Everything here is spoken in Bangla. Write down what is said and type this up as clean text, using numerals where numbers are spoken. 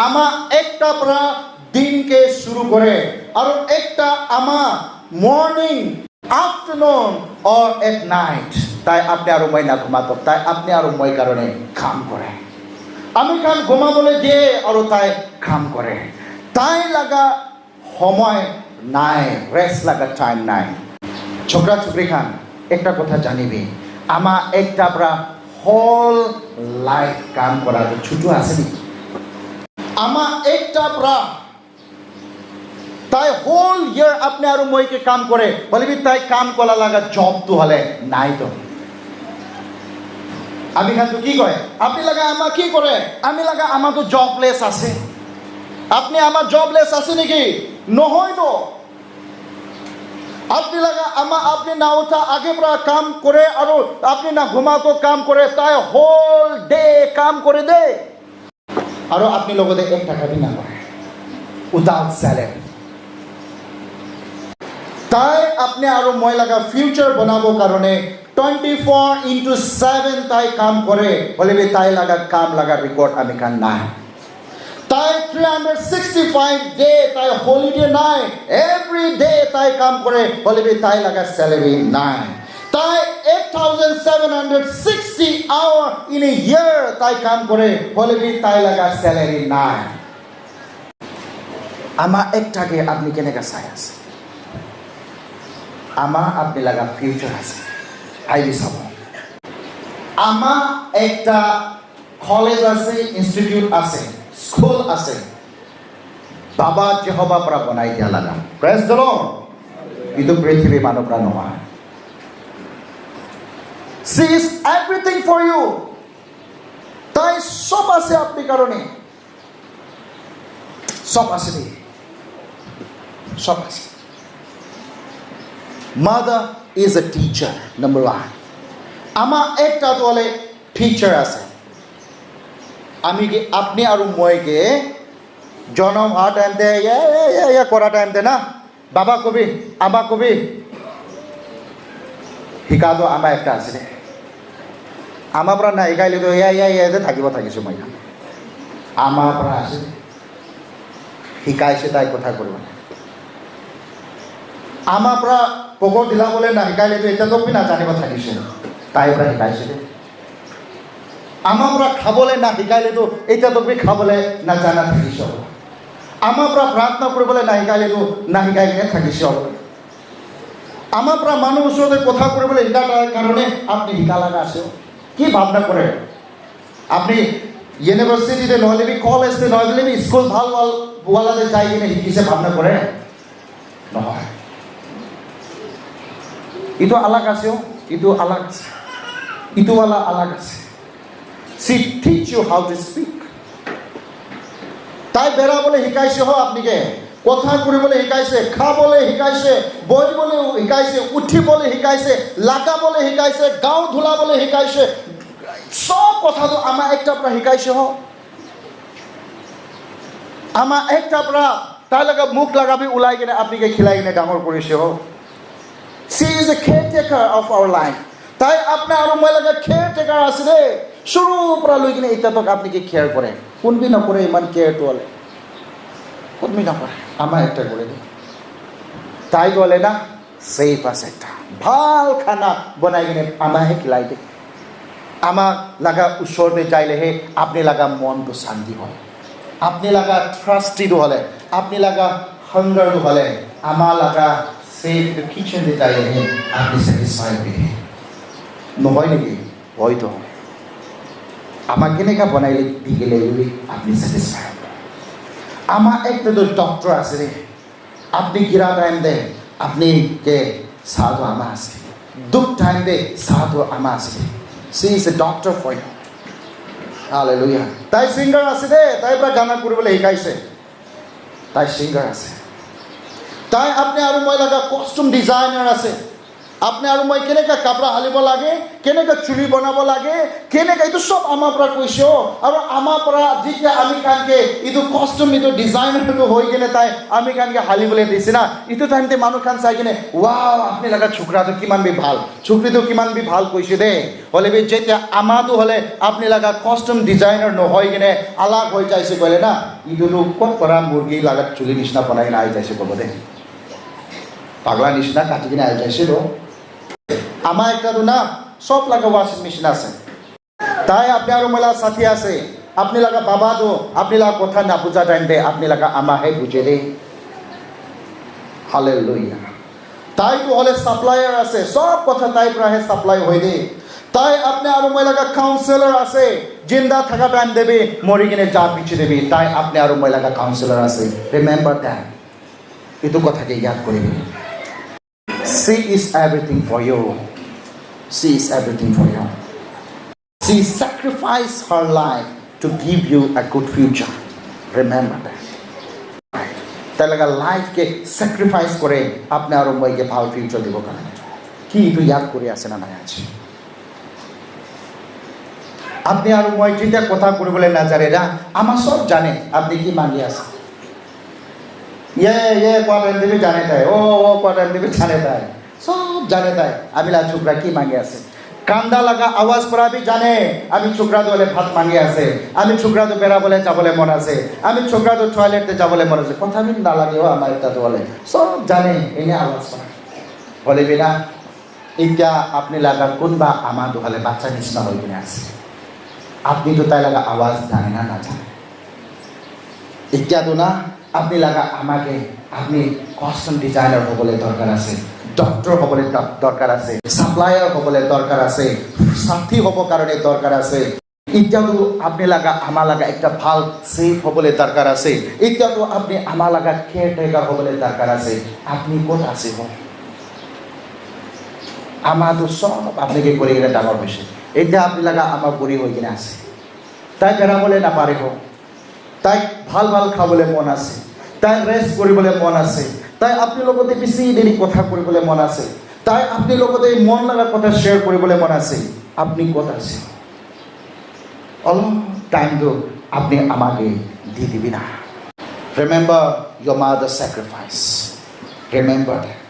আমা একটা পৰা দিনকে শুরু করে আর একটা আমা morning afternoon or at night তাই আপনি আর মই না ঘুমাতো তাই আপনি আর মই কারণে কাম করে আমি খান ঘুমাবলে দিয়ে আর তাই কাম করে তাই লাগা সময় নাই রেস্ট লাগা টাইম নাই ছোকরা ছোকরি খান একটা কথা জানিবি আমা একটা পৰা হোল লাইফ কাম করা ছুটু আছে নি আমা একটা পৰা তাই হোল ইয়ার আপনি আর মইকে কাম করে বলবি তাই কাম করা লাগা জব তো হলে নাই তো আমি খান তো কি কয় আপনি লাগা আমা কি করে আমি লাগা আমা তো জবলেস আছে আপনি আমার জবলেস আছে নাকি নহয় তো আপনি লাগা আমা আপনি না ওঠা আগে পৰা কাম করে আর আপনি না ঘুমাতো কাম করে তাই হোল ডে কাম করে দে আর আপনি লগতে 1 টাকা দি না করে উইদাউট স্যালারি তাই আপনি আরো মই লাগা ফিউচার বানাবো কারণে 24/7 তাই কাম করে বলে তাই লাগা কাম লাগা রেকর্ড আমি কান না তাই 365 ডে তাই হলিডে নাই এভরি ডে তাই কাম করে বলে তাই লাগা স্যালারি নাই তাই 8760 আওয়ার ইন এ ইয়ার তাই কাম করে বলে তাই লাগা স্যালারি নাই আমা একটাকে আপনি কেনেকা চাই আছে আমা আপনি লাগা ফিউচার আছে আইবি চাব আমা একটা কলেজ আছে ইনস্টিটিউট আছে স্কুল আছে বাবা জেহবা পৰা বনাই দিয়া লাগা প্রেজ দ্য লর্ড কিন্তু পৃথিবী মানবরা নহয় she is everything for you তাই সব আছে আপনি কারণে সব আছে সব আছে Mother is a teacher, number 1. Ama ekta dole teacher ase. Ami ki apni aru moi ke jonom ha time de ya kora time de na baba kobi ama kobi hikado ama ekta ase. Ama pra na hikaile to ya de thakibo thakisu moi. Ama pra ase. Hikaise tai kotha koribo. আমা পৰা পগৰ দিলাবলৈ না শিকাইলে তো এতিয়া তো না জানিব থাকিছে তাই পৰা শিকাইছে আমা পৰা খাবলৈ না শিকাইলে তো এতিয়া তো খাবলৈ না জানা থাকিছ আমা পৰা প্ৰাৰ্থনা কৰিবলৈ না শিকাইলে তো না শিকাই কিনে থাকিছ আমা পৰা মানুহ ওচৰতে কথা কৰিবলৈ শিকাৰ কাৰণে আপনি শিকা লাগা আছে কি ভাবনা কৰে আপনি ইউনিভার্সিটিতে নহলে কলেজতে নহলে স্কুল ভাল ভাল ওয়ালাতে যাই কিনে শিকিছে ভাবনা কৰে নহয় itu alag আছে itu alag itu wala alag আছে she teach you how to speak তাই বেৰাবলৈ শিকাইছে হ আপনিকে কথা কৰিবলৈ শিকাইছে খাবলৈ শিকাইছে বহিবলৈ শিকাইছে উঠিবলৈ শিকাইছে লাগাবলৈ শিকাইছে গাঁও ধুলাবলৈ শিকাইছে সব কথাটো আমাৰ একটা পৰা শিকাইছে হ আমাৰ একটা পৰা তাই লাগা মুখ লাগাবি উলাই কিনে আপনিকে খিলাই কিনে ডাঙৰ কৰিছে হ She is a caretaker of our life. তাই আপনি আর মই লাগা caretaker আছে রে শুরু পৰা লৈ কিনে এটা তক আপনি কি কেয়ার করে কোনবি না করে ইমান কেয়ার তোলে কোনবি না করে আমা একটা করে দে তাই বলে না সেফ আছে একটা ভাল খানা বনাই কিনে আমাহে খিলাই দে আমা লাগা উসরতে চাইলে হে আপনি লাগা মন তো শান্তি হয় আপনি লাগা ট্রাস্টেড হলে আপনি লাগা হাঙ্গার হলে আমা লাগা Save the kitchen de tayo niya আপনি satisfied with him নহয় নাকি হয়তো আমাক কেনেকা বনাইলে দিলে আপনি satisfied আমা একটা তো ডক্টর আছে রে আপনি গিরা টাইম দে আপনি কে সাধু আমা আছে দুঃখ টাইম দে সাধু আমা আছে she is a doctor for you hallelujah তাই সিঙ্গার আছে দে তাই পৰা গানা কৰিবলৈ শিকাইছে তাই সিঙ্গার আছে তাই আপনি আর মই লাগা কস্টিউম ডিজাইনার আছে আপনি আৰু মই কেনেকৈ কাপড়া হালিব লাগে, কেনেকৈ চুলি বনাব লাগে, কেনেকৈ এইটো সব আমাৰ পৰা কৈছে। আৰু আমাৰ পৰা যেতিয়া আমি কানকে এইটো কষ্টম এইটো ডিজাইনাৰটো হৈ কিনে তাই আমি কানকে হালিবলৈ দিছে না, এইটো টাইমতে মানুহ খান চাই কিনে ৱাও আপুনি লগা ছোকৰাটো কিমান বি ভাল, ছোকৰীটো কিমান বি ভাল কৈছে দেই। হ'লে বি যেতিয়া আমাৰটো হ'লে আপুনি লগা কষ্টম ডিজাইনাৰ নহয় কিনে আলাগ হৈ যাইছে ক'লে না, এইটোতো ক'ত পৰা মুৰ্গী লগা চুলি নিচিনা বনাই কিনে আহি যাইছে ক'ব দেই, পাগলা নিচিনা কাটি কিনে আহি যাইছে। আমাৰ একটাতো না সব লাগা ওয়াশিং মেশিন আছে, তাই আপনি আৰু মহিলা সাথী আছে, আপনি লাগা বাবাটো আপনি লাগা কথা না বুঝা টাইমতে আপনি লাগা আমাহে বুঝে দে। হালেলুয়া। তাইতো হলে সাপ্লায়ার আছে, সব কথা তাই পৰাহে সাপ্লাই হৈ দে। তাই আপনি আৰু মই লাগা কাউন্সিলর আছে, জিন্দা থাকা টাইম দেবে মরি কিনে যা পিছে দেবে, তাই আপনি আৰু মই লাগা কাউন্সিলর আছে। রিমেম্বার দ্যাট, এইটো কথাকে ইয়াদ কৰিবি। She is everything for you. She is everything for you. She sacrificed her life to give you a good future. Remember that. তাই লাগা লাইফকে স্যাক্রিফাইস করে আপনি আর মইকে ভালো ফিউচার দিব কারণে কি একটু ইয়াদ করে আছে না নাই আছে। আপনি আর মই যেটা কথা কৰিবলৈ নাজানে না, আমার সব জানে আপনি কি মাগি আছে। ये क्वार्टर देवी जाने था, ओ क्वार्टर देवी जाने था, सब जाने था। अभी ला छोकरा की मांगे आसे, कांदा लगा आवाज परा भी जाने। अभी छोकरा तो बोले भात मांगे आसे, अभी छोकरा तो बेरा बोले जाबले मन आसे, अभी छोकरा तो टॉयलेट ते जाबले मन आसे। कथा भी ना लगे हो हमारे तो बोले सब जाने इन्हें आवाज परा बोले बिना इत्या अपने लगा कुंबा आमा तो बोले बच्चा निश्चित हो गया आसे। अपनी तो ताई लगा आवाज जाने ना जाने इत्या तो ना আপনি লাগা আমাকে আপনি কস্টম ডিজাইনার হবলে দরকার আছে, ডক্টর হবলে দরকার আছে, সাপ্লায়ার হবলে দরকার আছে, সাথী হব কারণে দরকার আছে। ইত্যাদি আপনি লাগা আমার লাগা একটা ভাল সেফ হবলে দরকার আছে। ইত্যাদি আপনি আমার লাগা কেয়ারটেকার হবলে দরকার আছে। আপনি কোথ আছে হো আমার তো সব আপনাকে করে গেলে ডাঙর হয়েছে। এটা আপনি লাগা আমার বুড়ি হয়ে কিনে আছে, তাই বেড়া বলে না পারে হোক, তাই ভাল ভাল খাবলে মন আছে, তাই রেস্ট কৰিবলৈ মন আছে, তাই আপনি লগতে বেছি দেৰি কথা কৰিবলৈ মন আছে, তাই আপনি লগতে মন লগা কথা শ্বেয়াৰ কৰিবলৈ মন আছে। আপনি ক'ত আছে? অলপ টাইমটো আপনি আমাকে দি দিবি না। Remember your mother's sacrifice. Remember that.